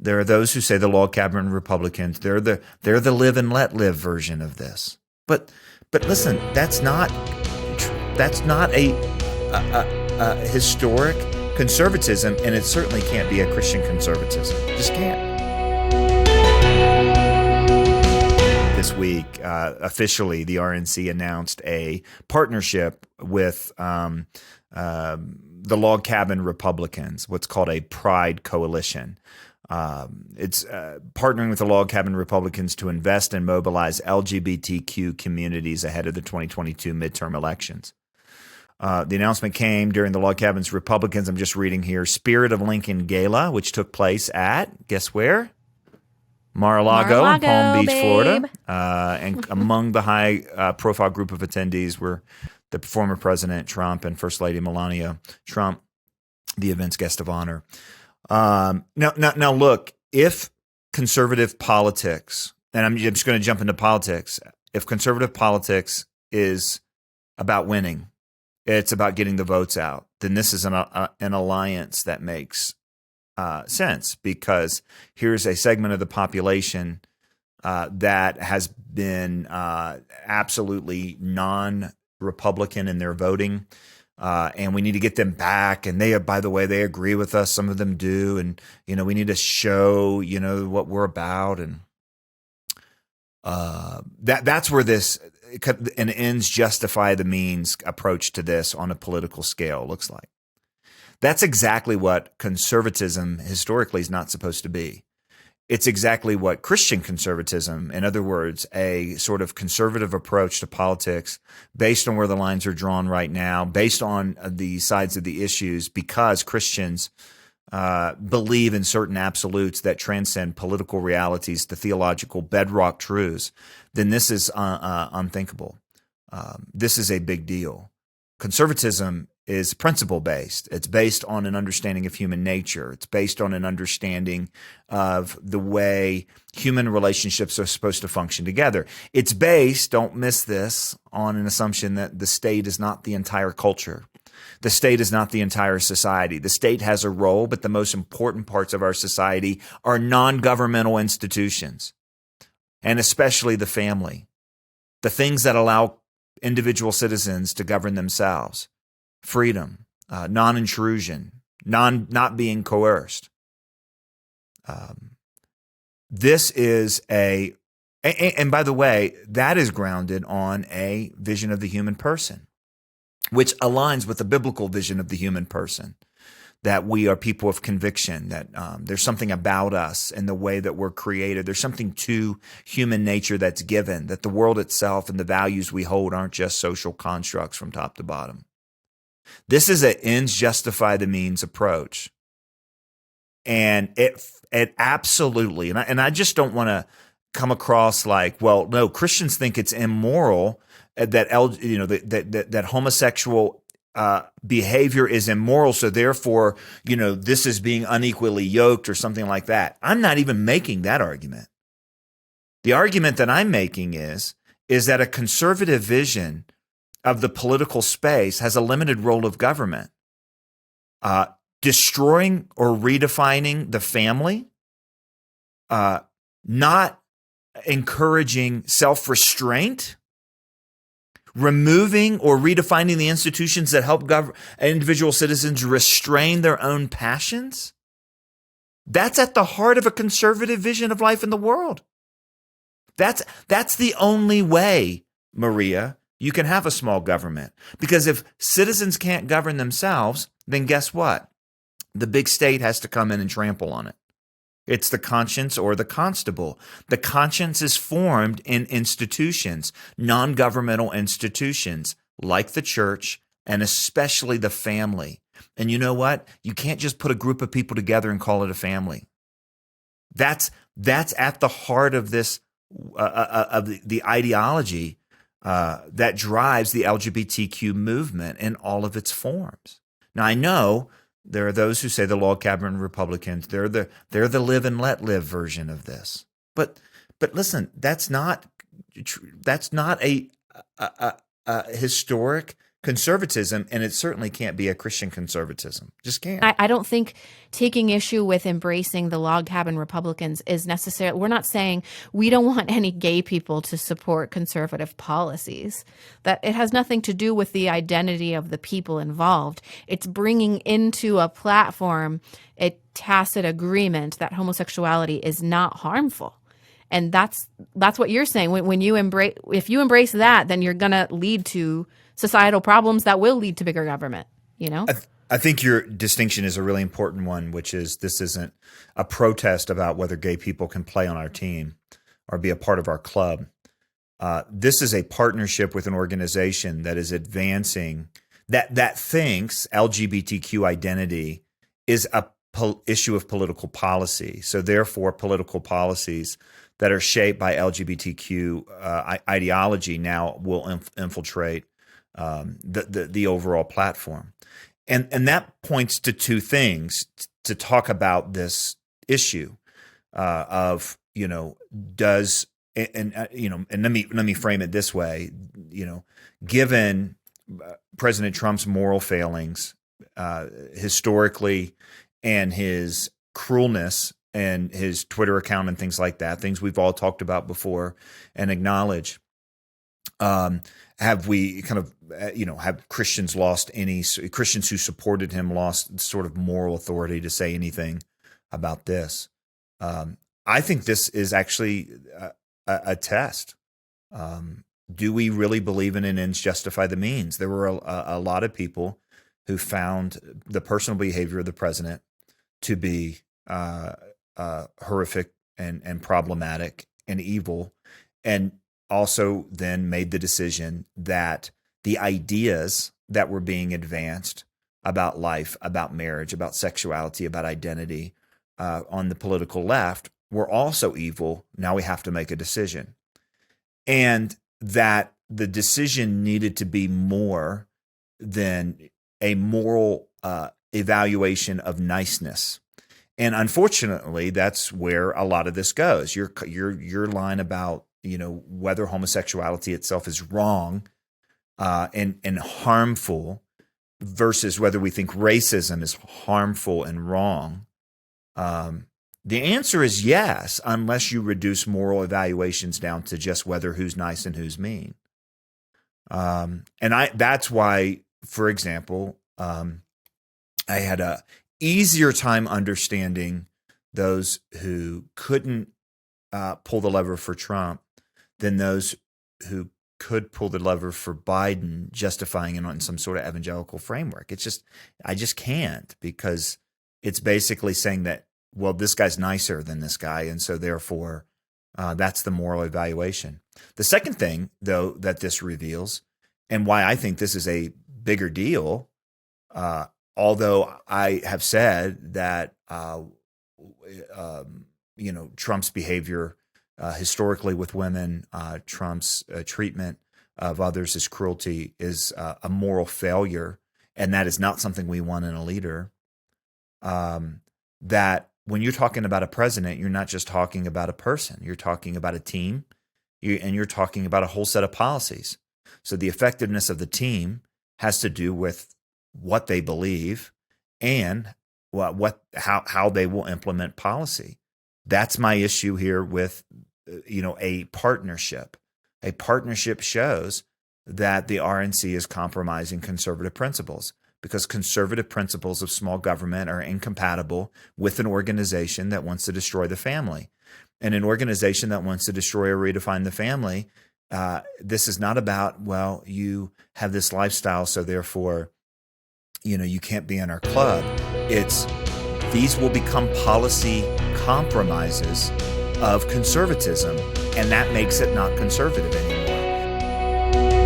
There are those who say the log cabin Republicans, they're the live and let live version of this. But listen, that's not a historic conservatism, and it certainly can't be a Christian conservatism. It just can't. This week, officially, the RNC announced a partnership with the log cabin Republicans, what's called a Pride Coalition. It's partnering with the log cabin Republicans to invest and mobilize LGBTQ communities ahead of the 2022 midterm elections. The announcement came during the log cabin's Republicans, I'm just reading here, Spirit of Lincoln Gala, which took place at, guess where? Mar-a-Lago in Palm Beach, Florida. And among the high-profile group of attendees were the former President Trump and First Lady Melania Trump, the event's guest of honor. Now, look, if conservative politics, and I'm just going to jump into politics, if conservative politics is about winning, it's about getting the votes out, then this is an alliance that makes sense, because here's a segment of the population that has been absolutely non-Republican in their voting. And we need to get them back. And they, by the way, they agree with us. Some of them do. And, we need to show, what we're about. And that's where this an ends justify the means approach to this on a political scale looks like. That's exactly what conservatism historically is not supposed to be. It's exactly what Christian conservatism, in other words, a sort of conservative approach to politics based on where the lines are drawn right now, based on the sides of the issues, because Christians believe in certain absolutes that transcend political realities, the theological bedrock truths, then this is unthinkable. This is a big deal. Conservatism is principle-based. It's based on an understanding of human nature. It's based on an understanding of the way human relationships are supposed to function together. It's based, don't miss this, on an assumption that the state is not the entire culture. The state is not the entire society. The state has a role, but the most important parts of our society are non-governmental institutions, and especially the family, the things that allow individual citizens to govern themselves. Freedom, non-intrusion, not being coerced. This is and by the way, that is grounded on a vision of the human person, which aligns with the biblical vision of the human person, that we are people of conviction, that there's something about us and the way that we're created. There's something to human nature that's given, that the world itself and the values we hold aren't just social constructs from top to bottom. This is an ends justify the means approach. And it absolutely, and I just don't want to come across like, well, no, Christians think it's immoral that that homosexual behavior is immoral, so therefore, this is being unequally yoked or something like that. I'm not even making that argument. The argument that I'm making is that a conservative vision of the political space has a limited role of government, destroying or redefining the family, not encouraging self-restraint, removing or redefining the institutions that help individual citizens restrain their own passions. That's at the heart of a conservative vision of life in the world. That's the only way, Maria, you can have a small government. Because if citizens can't govern themselves, then guess what? The big state has to come in and trample on it. It's the conscience or the constable. The conscience is formed in institutions, non-governmental institutions like the church and especially the family. And you know what? You can't just put a group of people together and call it a family. That's at the heart of this of the ideology that drives the LGBTQ movement in all of its forms. Now, I know there are those who say the log cabin Republicans, they're the live and let live version of this. But listen, that's not a historic conservatism, and it certainly can't be a Christian conservatism. Just can't. I don't think taking issue with embracing the log cabin Republicans is necessary. We're not saying we don't want any gay people to support conservative policies. That it has nothing to do with the identity of the people involved. It's bringing into a platform a tacit agreement that homosexuality is not harmful. And that's what you're saying. When you if you embrace that, then you're going to lead to societal problems that will lead to bigger government, you know? I think your distinction is a really important one, which is this isn't a protest about whether gay people can play on our team or be a part of our club. This is a partnership with an organization that is advancing, that thinks LGBTQ identity is a issue of political policy. So therefore, political policies that are shaped by LGBTQ ideology now will infiltrate the overall platform. And that points to two things to talk about this issue of, does, and let me frame it this way, given President Trump's moral failings historically and his cruelness and his Twitter account and things like that, things we've all talked about before and acknowledge. Have we kind of, have Christians Christians who supported him lost sort of moral authority to say anything about this? I think this is actually a test. Do we really believe in an ends justify the means? There were a lot of people who found the personal behavior of the president to be horrific and problematic and evil, and also then made the decision that the ideas that were being advanced about life, about marriage, about sexuality, about identity on the political left were also evil. Now we have to make a decision. And that the decision needed to be more than a moral evaluation of niceness. And unfortunately, that's where a lot of this goes. Your line about whether homosexuality itself is wrong and harmful versus whether we think racism is harmful and wrong. The answer is yes, unless you reduce moral evaluations down to just whether who's nice and who's mean. That's why, for example, I had a easier time understanding those who couldn't pull the lever for Trump than those who could pull the lever for Biden, justifying it on some sort of evangelical framework. I just can't, because it's basically saying that, well, this guy's nicer than this guy, and so therefore that's the moral evaluation. The second thing, though, that this reveals, and why I think this is a bigger deal, although I have said that Trump's behavior historically with women, Trump's treatment of others as cruelty is a moral failure, and that is not something we want in a leader. That when you're talking about a president, you're not just talking about a person. You're talking about a team, and you're talking about a whole set of policies. So the effectiveness of the team has to do with what they believe and how they will implement policy. That's my issue here with, a partnership. A partnership shows that the RNC is compromising conservative principles, because conservative principles of small government are incompatible with an organization that wants to destroy the family. And an organization that wants to destroy or redefine the family, this is not about, well, you have this lifestyle, so therefore, you can't be in our club. These will become policy compromises of conservatism, and that makes it not conservative anymore.